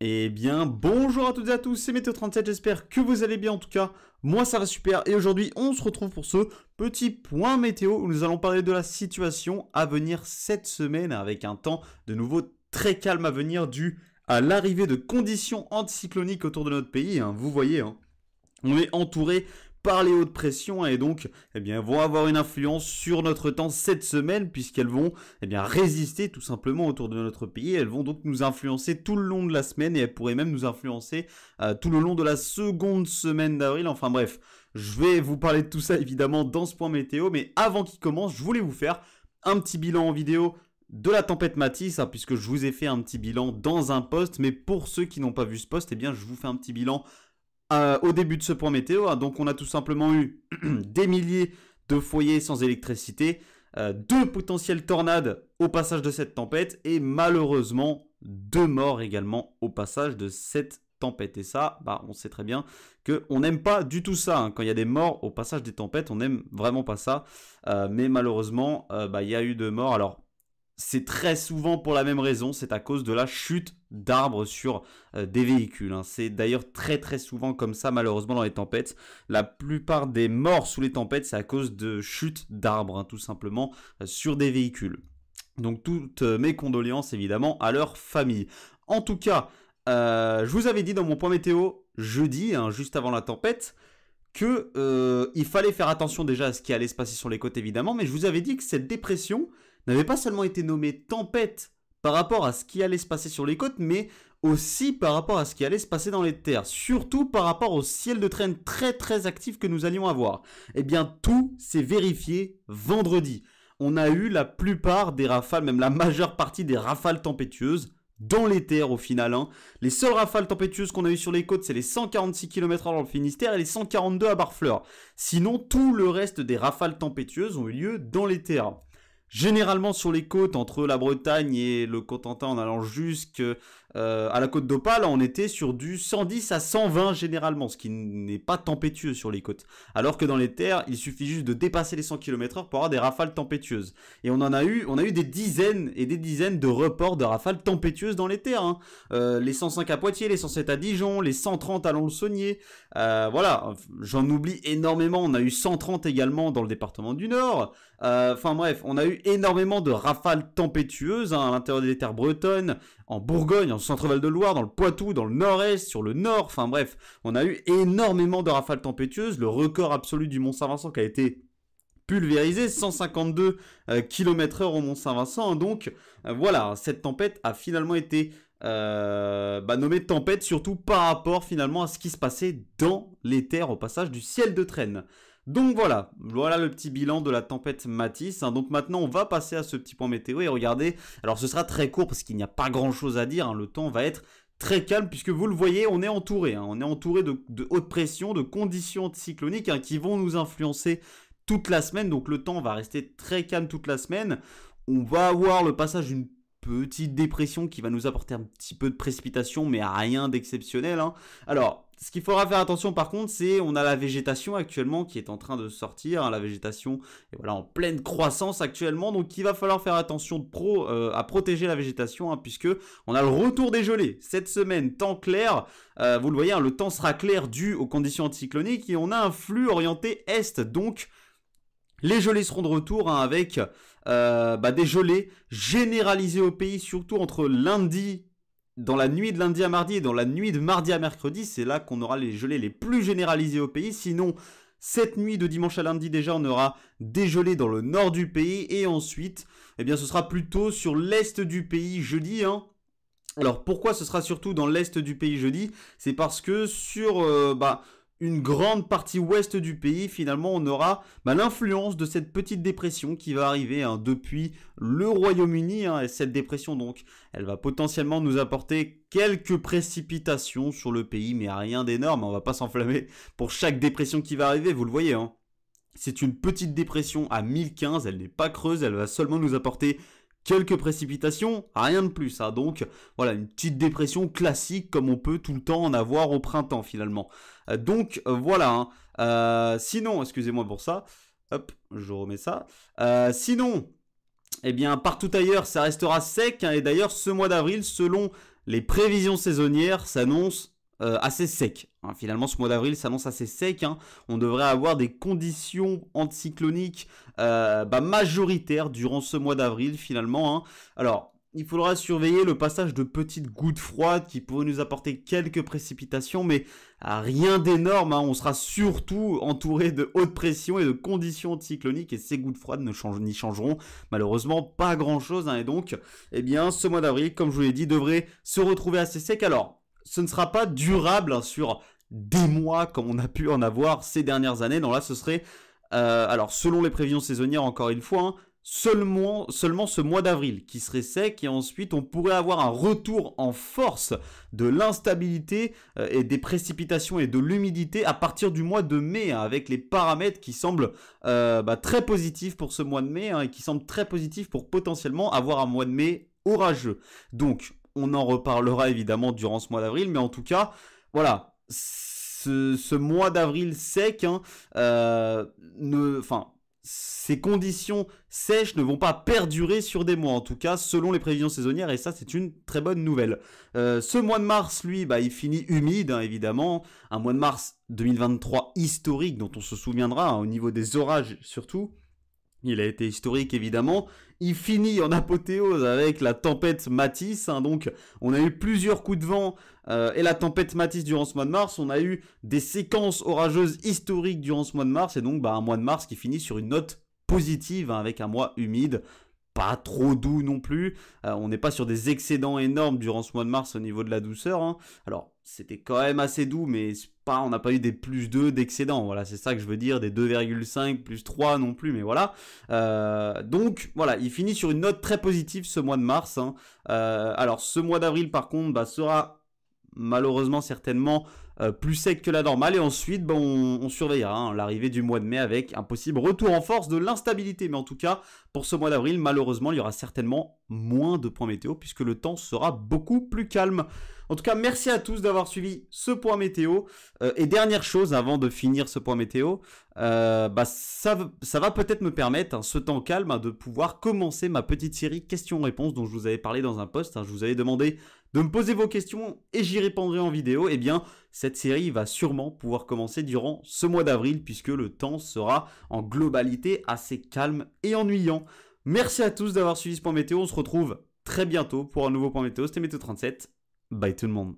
Eh bien, bonjour à toutes et à tous, c'est Météo37, j'espère que vous allez bien en tout cas. Moi ça va super et aujourd'hui on se retrouve pour ce petit point météo où nous allons parler de la situation à venir cette semaine avec un temps de nouveau très calme à venir dû à l'arrivée de conditions anticycloniques autour de notre pays. Vous voyez, on est entouré par les hautes pressions et donc vont avoir une influence sur notre temps cette semaine puisqu'elles vont résister tout simplement autour de notre pays. Elles vont donc nous influencer tout le long de la semaine et elles pourraient même nous influencer tout le long de la seconde semaine d'avril. Enfin bref, je vais vous parler de tout ça évidemment dans ce point météo, mais avant qu'il commence, je voulais vous faire un petit bilan en vidéo de la tempête Matisse, puisque je vous ai fait un petit bilan dans un post, mais pour ceux qui n'ont pas vu ce post, je vous fais un petit bilan au début de ce point météo. Donc on a tout simplement eu des milliers de foyers sans électricité, 2 potentielles tornades au passage de cette tempête et malheureusement 2 morts également au passage de cette tempête. Et ça, on sait très bien qu'on n'aime pas du tout ça. Quand il y a des morts au passage des tempêtes, on n'aime vraiment pas ça. Mais malheureusement, il y a eu 2 morts. Alors, c'est très souvent pour la même raison, c'est à cause de la chute d'arbres sur des véhicules. C'est d'ailleurs très très souvent comme ça malheureusement dans les tempêtes. La plupart des morts sous les tempêtes, c'est à cause de chutes d'arbres, tout simplement, sur des véhicules. Donc toutes mes condoléances évidemment à leur famille. En tout cas, je vous avais dit dans mon point météo jeudi, juste avant la tempête, que il fallait faire attention déjà à ce qui allait se passer sur les côtes évidemment, mais je vous avais dit que cette dépression n'avait pas seulement été nommée tempête par rapport à ce qui allait se passer sur les côtes, mais aussi par rapport à ce qui allait se passer dans les terres, surtout par rapport au ciel de traîne très très actif que nous allions avoir. Eh bien tout s'est vérifié vendredi. On a eu la plupart des rafales, même la majeure partie des rafales tempétueuses dans les terres au final. Les seules rafales tempétueuses qu'on a eues sur les côtes, c'est les 146 km/h dans le Finistère et les 142 à Barfleur. Sinon, tout le reste des rafales tempétueuses ont eu lieu dans les terres. Généralement sur les côtes, entre la Bretagne et le Cotentin en allant jusqu'à la côte d'Opale, on était sur du 110 à 120 généralement, ce qui n'est pas tempétueux sur les côtes. Alors que dans les terres, il suffit juste de dépasser les 100 km/h pour avoir des rafales tempétueuses. Et on a eu des dizaines et des dizaines de reports de rafales tempétueuses dans les terres. Les 105 à Poitiers, les 107 à Dijon, les 130 à Lons-le-Saunier. Voilà, j'en oublie énormément. On a eu 130 également dans le département du Nord. Enfin bref, on a eu énormément de rafales tempétueuses à l'intérieur des terres bretonnes, en Bourgogne, en Centre-Val de Loire, dans le Poitou, dans le Nord-Est, sur le Nord. Enfin bref, on a eu énormément de rafales tempétueuses. Le record absolu du Mont-Saint-Vincent qui a été pulvérisé, 152 km/h au Mont-Saint-Vincent. Donc voilà, cette tempête a finalement été nommée tempête, surtout par rapport finalement à ce qui se passait dans les terres au passage du ciel de traîne. Donc voilà le petit bilan de la tempête Matisse. Donc maintenant on va passer à ce petit point météo et regardez, alors ce sera très court parce qu'il n'y a pas grand chose à dire, le temps va être très calme puisque vous le voyez, on est entouré, on est entouré de haute pression, de conditions anticycloniques qui vont nous influencer toute la semaine, donc le temps va rester très calme toute la semaine. On va avoir le passage d'une petite dépression qui va nous apporter un petit peu de précipitation, mais rien d'exceptionnel. Alors, ce qu'il faudra faire attention par contre, c'est on a la végétation actuellement qui est en train de sortir. La végétation est en pleine croissance actuellement, donc il va falloir faire attention à protéger la végétation, puisque on a le retour des gelées. Cette semaine, temps clair, vous le voyez, le temps sera clair dû aux conditions anticycloniques et on a un flux orienté est, donc les gelées seront de retour avec des gelées généralisées au pays, surtout entre lundi, dans la nuit de lundi à mardi et dans la nuit de mardi à mercredi. C'est là qu'on aura les gelées les plus généralisées au pays. Sinon, cette nuit de dimanche à lundi déjà, on aura des gelées dans le nord du pays et ensuite, ce sera plutôt sur l'est du pays jeudi. Alors pourquoi ce sera surtout dans l'est du pays jeudi? C'est parce que sur une grande partie ouest du pays, finalement, on aura l'influence de cette petite dépression qui va arriver depuis le Royaume-Uni. Et cette dépression, donc, elle va potentiellement nous apporter quelques précipitations sur le pays, mais rien d'énorme. On va pas s'enflammer pour chaque dépression qui va arriver, vous le voyez. C'est une petite dépression à 1015, elle n'est pas creuse, elle va seulement nous apporter quelques précipitations, rien de plus. Donc voilà, une petite dépression classique comme on peut tout le temps en avoir au printemps finalement. Donc voilà. Sinon, excusez-moi pour ça. Hop, je remets ça. Sinon, partout ailleurs, ça restera sec. Et d'ailleurs, ce mois d'avril, selon les prévisions saisonnières s'annoncent assez sec. Hein. Finalement, ce mois d'avril s'annonce assez sec. Hein. On devrait avoir des conditions anticycloniques majoritaires durant ce mois d'avril, finalement. Hein. Alors, il faudra surveiller le passage de petites gouttes froides qui pourraient nous apporter quelques précipitations, mais rien d'énorme. Hein. On sera surtout entouré de haute pression et de conditions anticycloniques, et ces gouttes froides n'y changeront malheureusement pas grand-chose. Hein. Et donc, eh bien, ce mois d'avril, comme je vous l'ai dit, devrait se retrouver assez sec. Alors, ce ne sera pas durable hein, sur des mois comme on a pu en avoir ces dernières années. Non, là, ce serait, alors selon les prévisions saisonnières, encore une fois, hein, seulement ce mois d'avril qui serait sec, et ensuite on pourrait avoir un retour en force de l'instabilité et des précipitations et de l'humidité à partir du mois de mai, hein, avec les paramètres qui semblent très positifs pour ce mois de mai, hein, et qui semblent très positifs pour potentiellement avoir un mois de mai orageux. Donc on en reparlera évidemment durant ce mois d'avril, mais en tout cas, voilà, ce mois d'avril sec, hein, ces conditions sèches ne vont pas perdurer sur des mois, en tout cas selon les prévisions saisonnières, et ça c'est une très bonne nouvelle. Ce mois de mars, lui, il finit humide, hein, évidemment, un mois de mars 2023 historique dont on se souviendra, hein, au niveau des orages surtout. Il a été historique évidemment. Il finit en apothéose avec la tempête Matisse. Hein, donc on a eu plusieurs coups de vent et la tempête Matisse durant ce mois de mars. On a eu des séquences orageuses historiques durant ce mois de mars. Et donc un mois de mars qui finit sur une note positive, hein, avec un mois humide. Pas trop doux non plus. On n'est pas sur des excédents énormes durant ce mois de mars au niveau de la douceur. Hein. Alors c'était quand même assez doux, mais on n'a pas eu des plus 2 d'excédent. Voilà, c'est ça que je veux dire, des 2,5 plus 3 non plus, mais voilà. Donc voilà, il finit sur une note très positive ce mois de mars. Hein. Alors ce mois d'avril par contre sera malheureusement certainement plus sec que la normale, et ensuite on surveillera hein, l'arrivée du mois de mai avec un possible retour en force de l'instabilité. Mais en tout cas, pour ce mois d'avril, malheureusement, il y aura certainement moins de points météo puisque le temps sera beaucoup plus calme. En tout cas, merci à tous d'avoir suivi ce point météo. Et dernière chose, avant de finir ce point météo, ça va peut-être me permettre, hein, ce temps calme, hein, de pouvoir commencer ma petite série questions-réponses dont je vous avais parlé dans un post. Hein, je vous avais demandé de me poser vos questions et j'y répondrai en vidéo. Eh bien, cette série va sûrement pouvoir commencer durant ce mois d'avril puisque le temps sera en globalité assez calme et ennuyant. Merci à tous d'avoir suivi ce point météo. On se retrouve très bientôt pour un nouveau point météo. C'était Météo 37. Bye tout le monde.